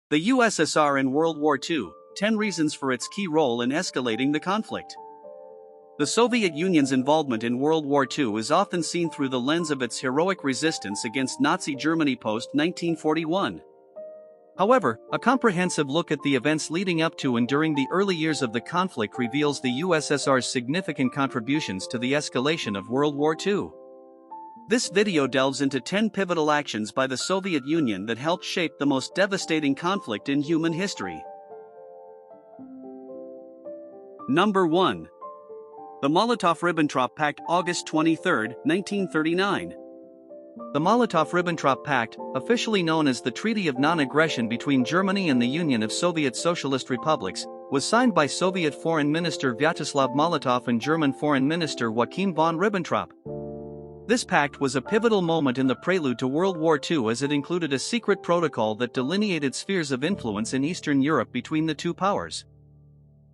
The USSR in World War II, 10 reasons for its key role in escalating the conflict. The Soviet Union's involvement in World War II is often seen through the lens of its heroic resistance against Nazi Germany post-1941. However, a comprehensive look at the events leading up to and during the early years of the conflict reveals the USSR's significant contributions to the escalation of World War II. This video delves into 10 pivotal actions by the Soviet Union that helped shape the most devastating conflict in human history. Number 1. The Molotov-Ribbentrop Pact, August 23, 1939. The Molotov-Ribbentrop Pact, officially known as the Treaty of Non-Aggression between Germany and the Union of Soviet Socialist Republics, was signed by Soviet Foreign Minister Vyacheslav Molotov and German Foreign Minister Joachim von Ribbentrop. This pact was a pivotal moment in the prelude to World War II, as it included a secret protocol that delineated spheres of influence in Eastern Europe between the two powers.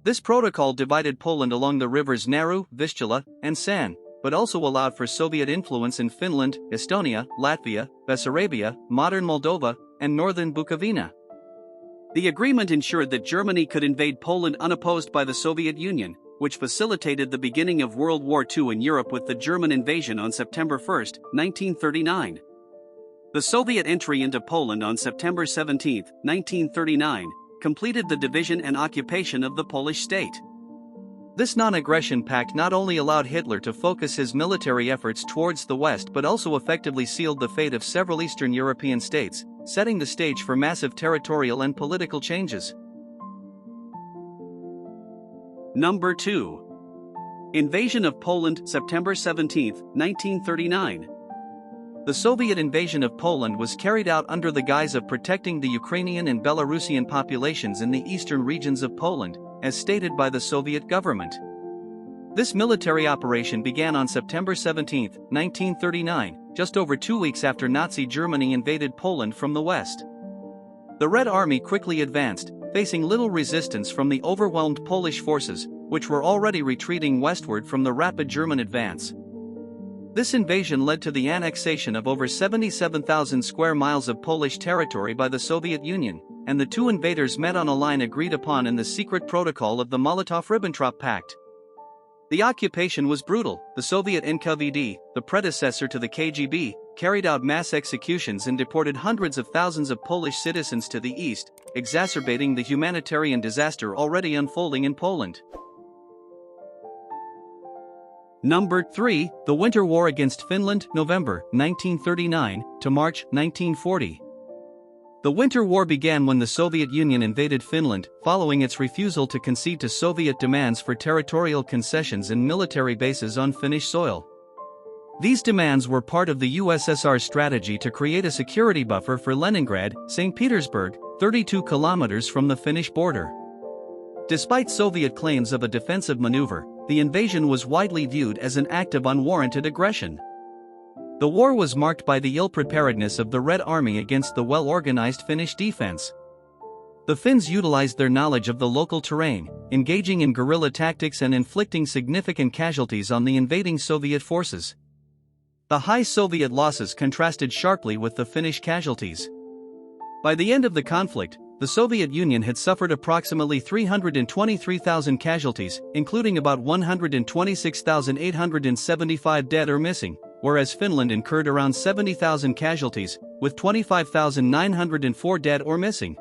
This protocol divided Poland along the rivers Naru, Vistula, and San, but also allowed for Soviet influence in Finland, Estonia, Latvia, Bessarabia, modern Moldova, and northern Bukovina. The agreement ensured that Germany could invade Poland unopposed by the Soviet Union, which facilitated the beginning of World War II in Europe with the German invasion on September 1, 1939. The Soviet entry into Poland on September 17, 1939, completed the division and occupation of the Polish state. This non-aggression pact not only allowed Hitler to focus his military efforts towards the West but also effectively sealed the fate of several Eastern European states, setting the stage for massive territorial and political changes. Number 2. Invasion of Poland, September 17, 1939. The Soviet invasion of Poland was carried out under the guise of protecting the Ukrainian and Belarusian populations in the eastern regions of Poland, as stated by the Soviet government. This military operation began on September 17, 1939, just over 2 weeks after Nazi Germany invaded Poland from the west. The Red Army quickly advanced, facing little resistance from the overwhelmed Polish forces, which were already retreating westward from the rapid German advance. This invasion led to the annexation of over 77,000 square miles of Polish territory by the Soviet Union, and the two invaders met on a line agreed upon in the secret protocol of the Molotov-Ribbentrop Pact. The occupation was brutal. The Soviet NKVD, the predecessor to the KGB, carried out mass executions and deported hundreds of thousands of Polish citizens to the east, exacerbating the humanitarian disaster already unfolding in Poland. Number 3. The Winter War against Finland, November 1939 to March 1940. The Winter War began when the Soviet Union invaded Finland, following its refusal to concede to Soviet demands for territorial concessions and military bases on Finnish soil. These demands were part of the USSR's strategy to create a security buffer for Leningrad, St. Petersburg, 32 kilometers from the Finnish border. Despite Soviet claims of a defensive maneuver, the invasion was widely viewed as an act of unwarranted aggression. The war was marked by the ill-preparedness of the Red Army against the well-organized Finnish defense. The Finns utilized their knowledge of the local terrain, engaging in guerrilla tactics and inflicting significant casualties on the invading Soviet forces. The high Soviet losses contrasted sharply with the Finnish casualties. By the end of the conflict, the Soviet Union had suffered approximately 323,000 casualties, including about 126,875 dead or missing, whereas Finland incurred around 70,000 casualties, with 25,904 dead or missing.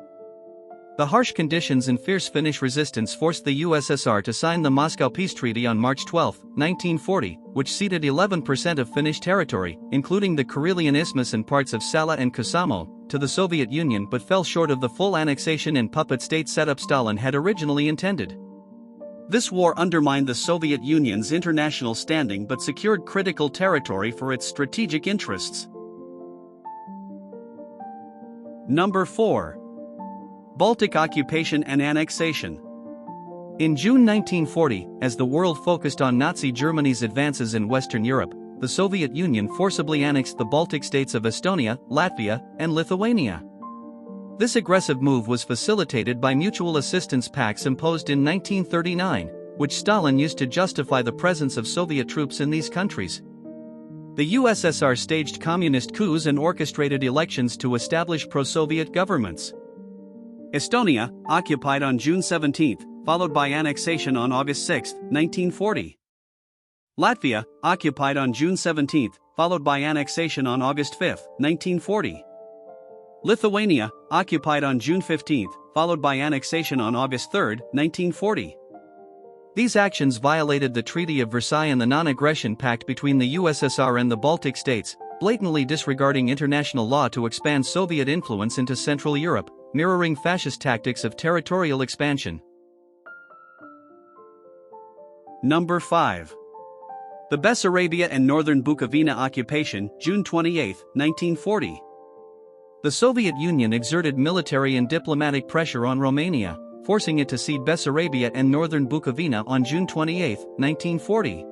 The harsh conditions and fierce Finnish resistance forced the USSR to sign the Moscow Peace Treaty on March 12, 1940, which ceded 11% of Finnish territory, including the Karelian Isthmus and parts of Salla and Kuusamo, to the Soviet Union but fell short of the full annexation and puppet state setup Stalin had originally intended. This war undermined the Soviet Union's international standing but secured critical territory for its strategic interests. Number 4. Baltic occupation and annexation. In June 1940, as the world focused on Nazi Germany's advances in Western Europe, the Soviet Union forcibly annexed the Baltic states of Estonia, Latvia, and Lithuania. This aggressive move was facilitated by mutual assistance pacts imposed in 1939, which Stalin used to justify the presence of Soviet troops in these countries. The USSR staged communist coups and orchestrated elections to establish pro-Soviet governments. Estonia, occupied on June 17, followed by annexation on August 6, 1940. Latvia, occupied on June 17, followed by annexation on August 5, 1940. Lithuania, occupied on June 15, followed by annexation on August 3, 1940. These actions violated the Treaty of Versailles and the Non-Aggression Pact between the USSR and the Baltic states, blatantly disregarding international law to expand Soviet influence into Central Europe, mirroring fascist tactics of territorial expansion. Number 5. The Bessarabia and Northern Bukovina occupation, June 28, 1940. The Soviet Union exerted military and diplomatic pressure on Romania, forcing it to cede Bessarabia and Northern Bukovina on June 28, 1940.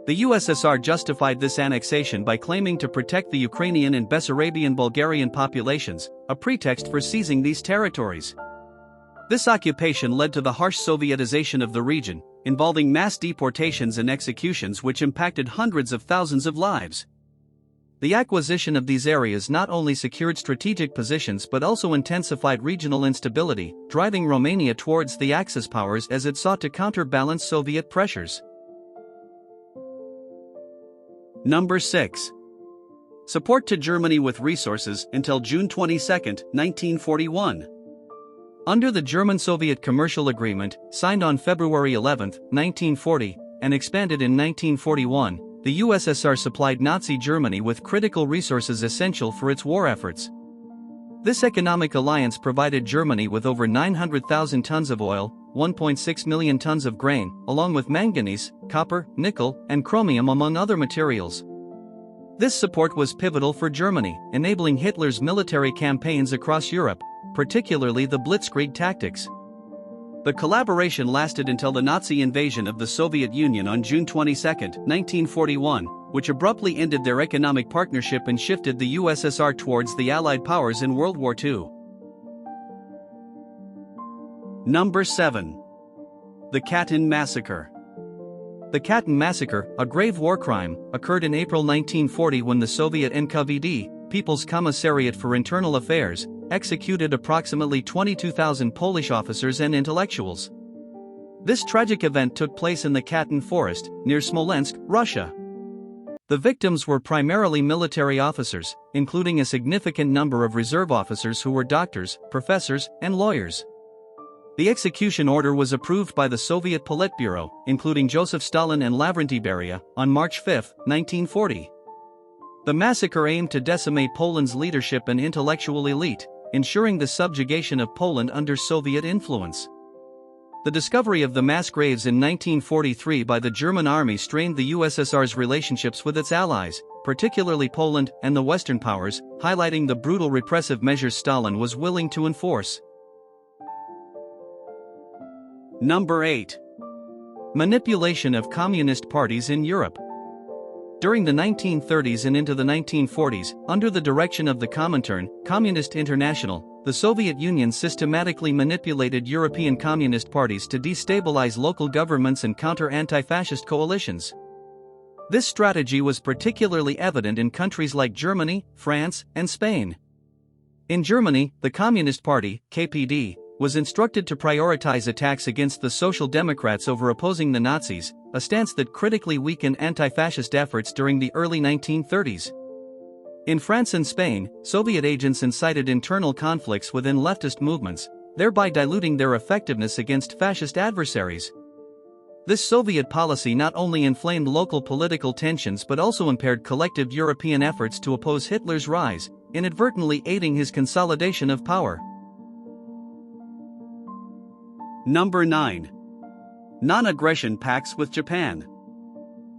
The USSR justified this annexation by claiming to protect the Ukrainian and Bessarabian Bulgarian populations, a pretext for seizing these territories. This occupation led to the harsh Sovietization of the region, involving mass deportations and executions which impacted hundreds of thousands of lives. The acquisition of these areas not only secured strategic positions but also intensified regional instability, driving Romania towards the Axis powers as it sought to counterbalance Soviet pressures. Number 6. Support to Germany with resources until June 22, 1941. Under the German-Soviet Commercial Agreement, signed on February 11, 1940, and expanded in 1941, the USSR supplied Nazi Germany with critical resources essential for its war efforts. This economic alliance provided Germany with over 900,000 tons of oil, 1.6 million tons of grain, along with manganese, copper, nickel, and chromium among other materials. This support was pivotal for Germany, enabling Hitler's military campaigns across Europe, particularly the Blitzkrieg tactics. The collaboration lasted until the Nazi invasion of the Soviet Union on June 22, 1941, which abruptly ended their economic partnership and shifted the USSR towards the Allied powers in World War II. Number 7. The Katyn Massacre. The Katyn Massacre, a grave war crime, occurred in April 1940 when the Soviet NKVD, People's Commissariat for Internal Affairs, executed approximately 22,000 Polish officers and intellectuals. This tragic event took place in the Katyn forest, near Smolensk, Russia. The victims were primarily military officers, including a significant number of reserve officers who were doctors, professors, and lawyers. The execution order was approved by the Soviet Politburo, including Joseph Stalin and Lavrentiy Beria, on March 5, 1940. The massacre aimed to decimate Poland's leadership and intellectual elite, ensuring the subjugation of Poland under Soviet influence. The discovery of the mass graves in 1943 by the German army strained the USSR's relationships with its allies, particularly Poland and the Western powers, highlighting the brutal repressive measures Stalin was willing to enforce. Number 8. Manipulation of communist parties in Europe. During the 1930s and into the 1940s, under the direction of the Comintern, Communist International, the Soviet Union systematically manipulated European communist parties to destabilize local governments and counter anti-fascist coalitions. This strategy was particularly evident in countries like Germany, France, and Spain. In Germany, the Communist Party, KPD, was instructed to prioritize attacks against the Social Democrats over opposing the Nazis, a stance that critically weakened anti-fascist efforts during the early 1930s. In France and Spain, Soviet agents incited internal conflicts within leftist movements, thereby diluting their effectiveness against fascist adversaries. This Soviet policy not only inflamed local political tensions but also impaired collective European efforts to oppose Hitler's rise, inadvertently aiding his consolidation of power. Number 9. Non-aggression pacts with Japan.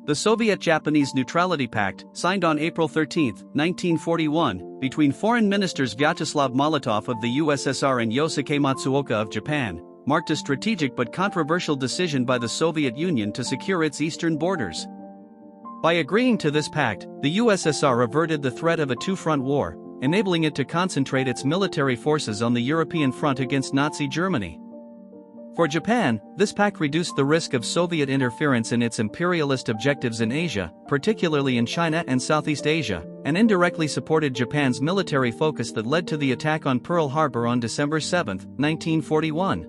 The Soviet-Japanese Neutrality Pact, signed on April 13, 1941, between Foreign Ministers Vyacheslav Molotov of the USSR and Yosuke Matsuoka of Japan, marked a strategic but controversial decision by the Soviet Union to secure its eastern borders. By agreeing to this pact, the USSR averted the threat of a two-front war, enabling it to concentrate its military forces on the European front against Nazi Germany. For Japan, this pact reduced the risk of Soviet interference in its imperialist objectives in Asia, particularly in China and Southeast Asia, and indirectly supported Japan's military focus that led to the attack on Pearl Harbor on December 7, 1941.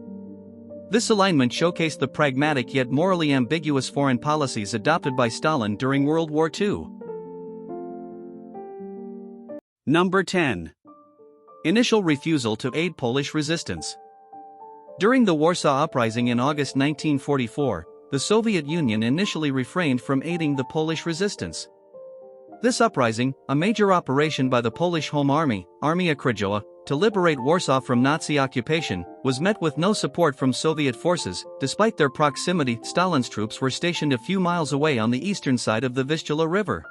This alignment showcased the pragmatic yet morally ambiguous foreign policies adopted by Stalin during World War II. Number 10. Initial refusal to aid Polish resistance. During the Warsaw Uprising in August 1944, the Soviet Union initially refrained from aiding the Polish resistance. This uprising, a major operation by the Polish Home Army, Armia Krajowa, to liberate Warsaw from Nazi occupation, was met with no support from Soviet forces. Despite their proximity, Stalin's troops were stationed a few miles away on the eastern side of the Vistula River.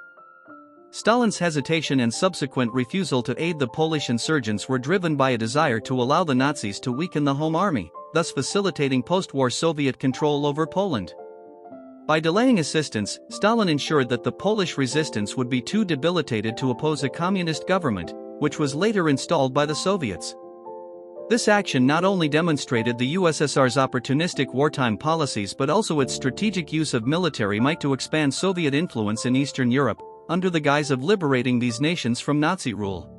Stalin's hesitation and subsequent refusal to aid the Polish insurgents were driven by a desire to allow the Nazis to weaken the Home Army, thus facilitating post-war Soviet control over Poland. By delaying assistance, Stalin ensured that the Polish resistance would be too debilitated to oppose a communist government, which was later installed by the Soviets. This action not only demonstrated the USSR's opportunistic wartime policies but also its strategic use of military might to expand Soviet influence in Eastern Europe, under the guise of liberating these nations from Nazi rule.